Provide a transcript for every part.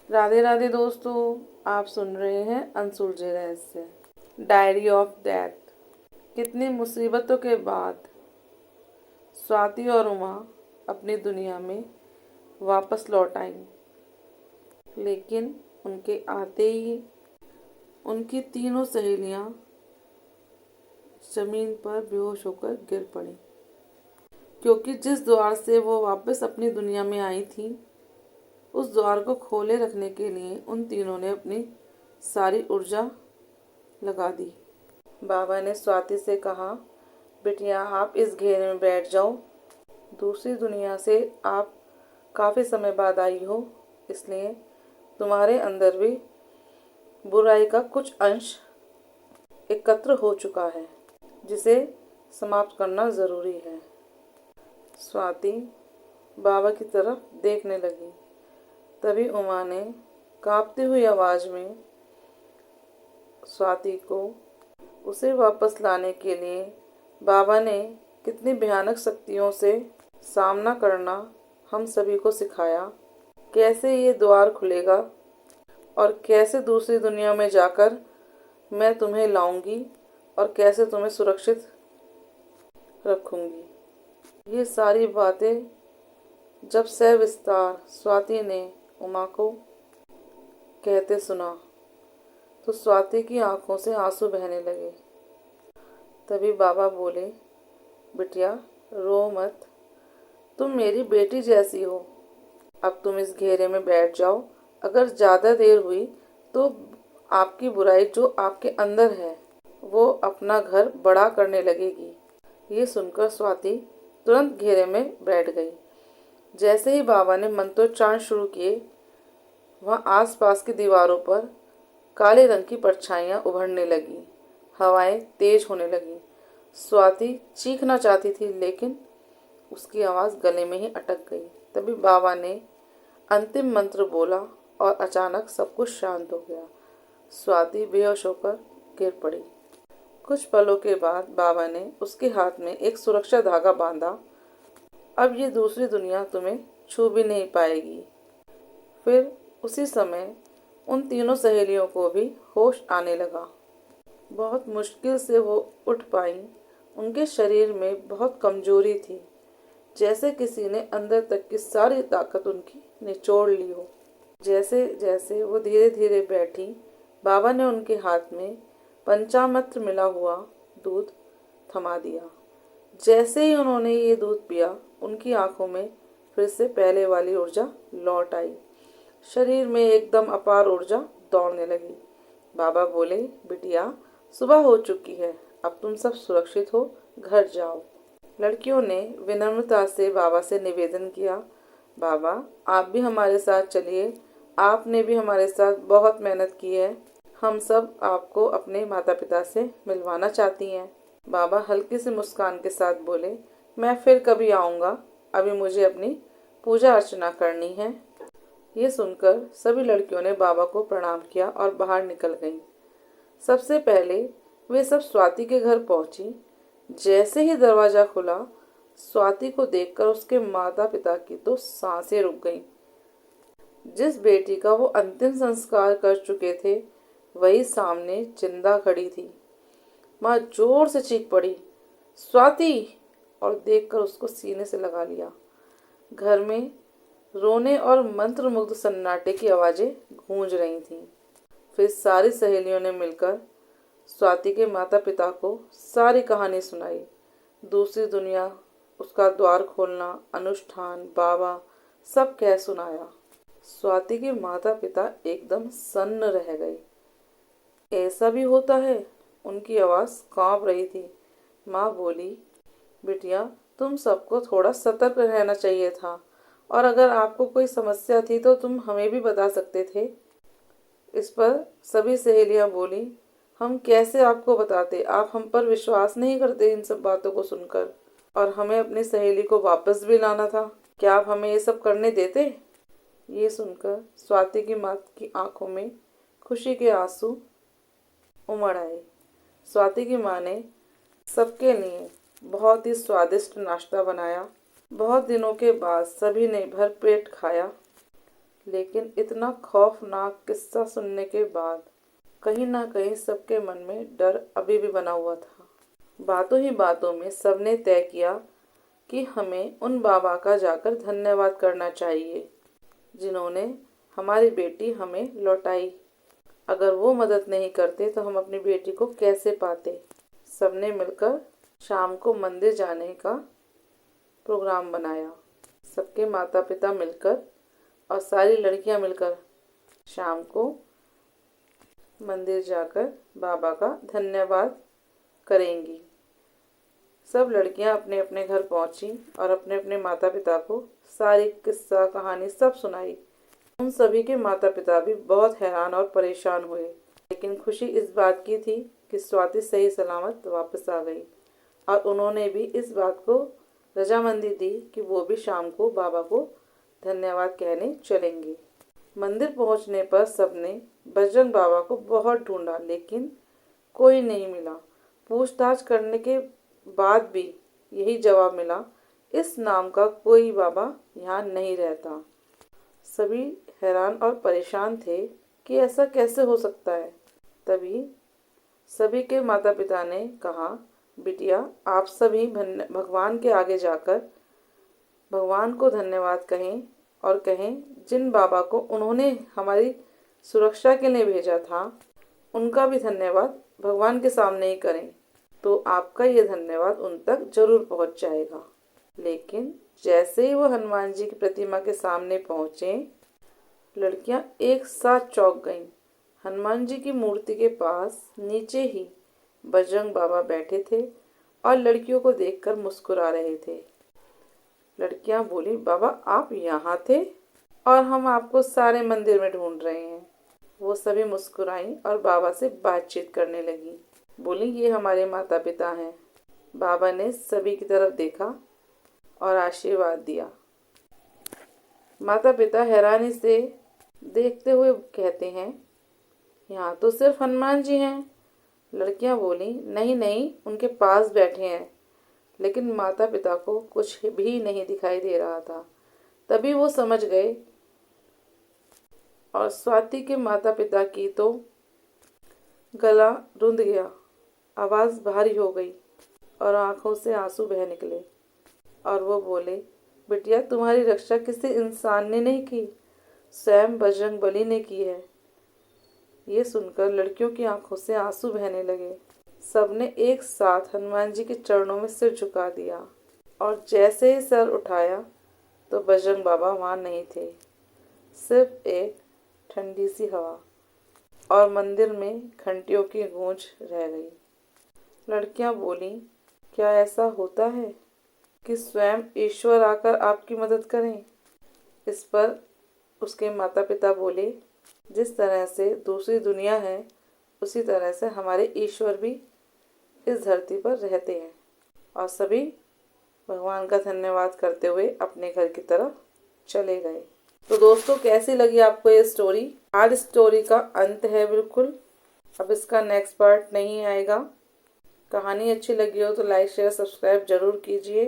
राधे राधे दोस्तों, आप सुन रहे हैं अनसुलझे रहस्य, डायरी ऑफ डेथ। कितनी मुसीबतों के बाद स्वाति और उमा अपनी दुनिया में वापस लौट आईं, लेकिन उनके आते ही उनकी तीनों सहेलियां जमीन पर बेहोश होकर गिर पड़ी, क्योंकि जिस द्वार से वो वापस अपनी दुनिया में आई थी उस द्वार को खोले रखने के लिए उन तीनों ने अपनी सारी ऊर्जा लगा दी। बाबा ने स्वाति से कहा, बिटिया आप इस घेरे में बैठ जाओ। दूसरी दुनिया से आप काफ़ी समय बाद आई हो, इसलिए तुम्हारे अंदर भी बुराई का कुछ अंश एकत्र हो चुका है, जिसे समाप्त करना ज़रूरी है। स्वाति बाबा की तरफ देखने लगी। तभी उमा ने कांपती हुई आवाज़ में स्वाति को उसे वापस लाने के लिए बाबा ने कितनी भयानक शक्तियों से सामना करना हम सभी को सिखाया, कैसे ये द्वार खुलेगा और कैसे दूसरी दुनिया में जाकर मैं तुम्हें लाऊंगी और कैसे तुम्हें सुरक्षित रखूंगी। ये सारी बातें जब सविस्तार स्वाति ने उमा को कहते सुना तो स्वाति की आंखों से आंसू बहने लगे। तभी बाबा बोले, बिटिया रो मत, तुम मेरी बेटी जैसी हो। अब तुम इस घेरे में बैठ जाओ। अगर ज़्यादा देर हुई तो आपकी बुराई जो आपके अंदर है वो अपना घर बड़ा करने लगेगी। ये सुनकर स्वाति तुरंत घेरे में बैठ गई। जैसे ही बाबा ने मंत्रोच्चारण शुरू किए, वहाँ आसपास की दीवारों पर काले रंग की परछाइयाँ उभरने लगीं, हवाएं तेज होने लगीं। स्वाति चीखना चाहती थी, लेकिन उसकी आवाज़ गले में ही अटक गई। तभी बाबा ने अंतिम मंत्र बोला और अचानक सब कुछ शांत हो गया। स्वाति बेहोश होकर गिर पड़ी। कुछ पलों के बाद बाबा ने उसके हाथ में एक सुरक्षा धागा बांधा। अब ये दूसरी दुनिया तुम्हें छू भी नहीं पाएगी। फिर उसी समय उन तीनों सहेलियों को भी होश आने लगा। बहुत मुश्किल से वो उठ पाईं। उनके शरीर में बहुत कमजोरी थी, जैसे किसी ने अंदर तक की सारी ताकत उनकी निचोड़ ली हो। जैसे जैसे वो धीरे धीरे बैठी, बाबा ने उनके हाथ में पंचामृत मिला हुआ दूध थमा दिया। जैसे ही उन्होंने ये दूध पिया, उनकी आंखों में फिर से पहले वाली ऊर्जा लौट आई। शरीर में एकदम अपार ऊर्जा दौड़ने लगी। बाबा बोले, बिटिया सुबह हो चुकी है, अब तुम सब सुरक्षित हो, घर जाओ। लड़कियों ने विनम्रता से बाबा से निवेदन किया, बाबा आप भी हमारे साथ चलिए, आपने भी हमारे साथ बहुत मेहनत की है। हम सब आपको अपने माता पिता से मिलवाना चाहती हैं। बाबा हल्की सी मुस्कान के साथ बोले, मैं फिर कभी आऊँगा, अभी मुझे अपनी पूजा अर्चना करनी है। ये सुनकर सभी लड़कियों ने बाबा को प्रणाम किया और बाहर निकल गईं। सबसे पहले वे सब स्वाति के घर पहुंची। जैसे ही दरवाजा खुला, स्वाति को देखकर उसके माता पिता की तो सांसें रुक गईं। जिस बेटी का वो अंतिम संस्कार कर चुके थे, वही सामने जिंदा खड़ी थी। माँ जोर से चीख पड़ी, स्वाति, और देखकर उसको सीने से लगा लिया। घर में रोने और मंत्रमुग्ध सन्नाटे की आवाजें गूंज रही थीं। फिर सारी सहेलियों ने मिलकर स्वाति के माता पिता को सारी कहानी सुनाई। दूसरी दुनिया, उसका द्वार खोलना, अनुष्ठान, बाबा, सब कह सुनाया। स्वाति के माता पिता एकदम सन्न रह गए। ऐसा भी होता है? उनकी आवाज़ कांप रही थी। माँ बोली, बिटिया तुम सबको थोड़ा सतर्क रहना चाहिए था, और अगर आपको कोई समस्या थी तो तुम हमें भी बता सकते थे। इस पर सभी सहेलियां बोली, हम कैसे आपको बताते, आप हम पर विश्वास नहीं करते इन सब बातों को सुनकर, और हमें अपनी सहेली को वापस भी लाना था। क्या आप हमें ये सब करने देते? ये सुनकर स्वाति की माँ की आंखों में खुशी के आंसू उमड़ आए। स्वाति की माँ ने सबके लिए बहुत ही स्वादिष्ट नाश्ता बनाया। बहुत दिनों के बाद सभी ने भर पेट खाया, लेकिन इतना खौफनाक किस्सा सुनने के बाद कहीं ना कहीं सबके मन में डर अभी भी बना हुआ था। बातों ही बातों में सबने तय किया कि हमें उन बाबा का जाकर धन्यवाद करना चाहिए जिन्होंने हमारी बेटी हमें लौटाई। अगर वो मदद नहीं करते तो हम अपनी बेटी को कैसे पाते। सबने मिलकर शाम को मंदिर जाने का प्रोग्राम बनाया। सबके माता पिता मिलकर और सारी लड़कियां मिलकर शाम को मंदिर जाकर बाबा का धन्यवाद करेंगी। सब लड़कियां अपने अपने घर पहुंची और अपने अपने माता पिता को सारी किस्सा कहानी सब सुनाई। उन सभी के माता पिता भी बहुत हैरान और परेशान हुए, लेकिन खुशी इस बात की थी कि स्वाति सही सलामत वापस आ गई और उन्होंने भी इस बात को रजामंदी दी कि वो भी शाम को बाबा को धन्यवाद कहने चलेंगे। मंदिर पहुंचने पर सबने बजरंग बाबा को बहुत ढूंढा, लेकिन कोई नहीं मिला। पूछताछ करने के बाद भी यही जवाब मिला, इस नाम का कोई बाबा यहाँ नहीं रहता। सभी हैरान और परेशान थे कि ऐसा कैसे हो सकता है। तभी सभी के माता पिता ने कहा, बिटिया आप सभी भगवान के आगे जाकर भगवान को धन्यवाद कहें और कहें जिन बाबा को उन्होंने हमारी सुरक्षा के लिए भेजा था उनका भी धन्यवाद भगवान के सामने ही करें, तो आपका ये धन्यवाद उन तक जरूर पहुंच जाएगा। लेकिन जैसे ही वो हनुमान जी की प्रतिमा के सामने पहुंचे, लड़कियां एक साथ चौंक गईं। हनुमान जी की मूर्ति के पास नीचे ही बजरंग बाबा बैठे थे और लड़कियों को देखकर मुस्कुरा रहे थे। लड़कियां बोली, बाबा आप यहाँ थे और हम आपको सारे मंदिर में ढूंढ रहे हैं। वो सभी मुस्कुराईं और बाबा से बातचीत करने लगी। बोली, ये हमारे माता पिता हैं। बाबा ने सभी की तरफ देखा और आशीर्वाद दिया। माता पिता हैरानी से देखते हुए कहते हैं, यहाँ तो सिर्फ हनुमान जी हैं। लड़कियां बोली, नहीं नहीं, उनके पास बैठे हैं। लेकिन माता पिता को कुछ भी नहीं दिखाई दे रहा था। तभी वो समझ गए और स्वाति के माता पिता की तो गला रुंध गया, आवाज़ भारी हो गई और आंखों से आंसू बह निकले और वो बोले, बिटिया तुम्हारी रक्षा किसी इंसान ने नहीं की, स्वयं बजरंगबली ने की है। ये सुनकर लड़कियों की आंखों से आंसू बहने लगे। सबने एक साथ हनुमान जी के चरणों में सिर झुका दिया और जैसे ही सर उठाया तो बजरंग बाबा वहाँ नहीं थे। सिर्फ एक ठंडी सी हवा और मंदिर में घंटियों की गूंज रह गई। लड़कियां बोली, क्या ऐसा होता है कि स्वयं ईश्वर आकर आपकी मदद करें? इस पर उसके माता पिता बोले, जिस तरह से दूसरी दुनिया है उसी तरह से हमारे ईश्वर भी इस धरती पर रहते हैं। और सभी भगवान का धन्यवाद करते हुए अपने घर की तरफ चले गए। तो दोस्तों, कैसी लगी आपको ये स्टोरी? आज स्टोरी का अंत है बिल्कुल, अब इसका नेक्स्ट पार्ट नहीं आएगा। कहानी अच्छी लगी हो तो लाइक शेयर सब्सक्राइब जरूर कीजिए।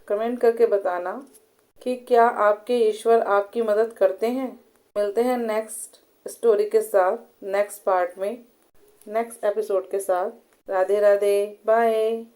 कमेंट करके बताना कि क्या आपके ईश्वर आपकी मदद करते हैं। मिलते हैं नेक्स्ट स्टोरी के साथ, नेक्स्ट पार्ट में, नेक्स्ट एपिसोड के साथ। राधे राधे, बाय।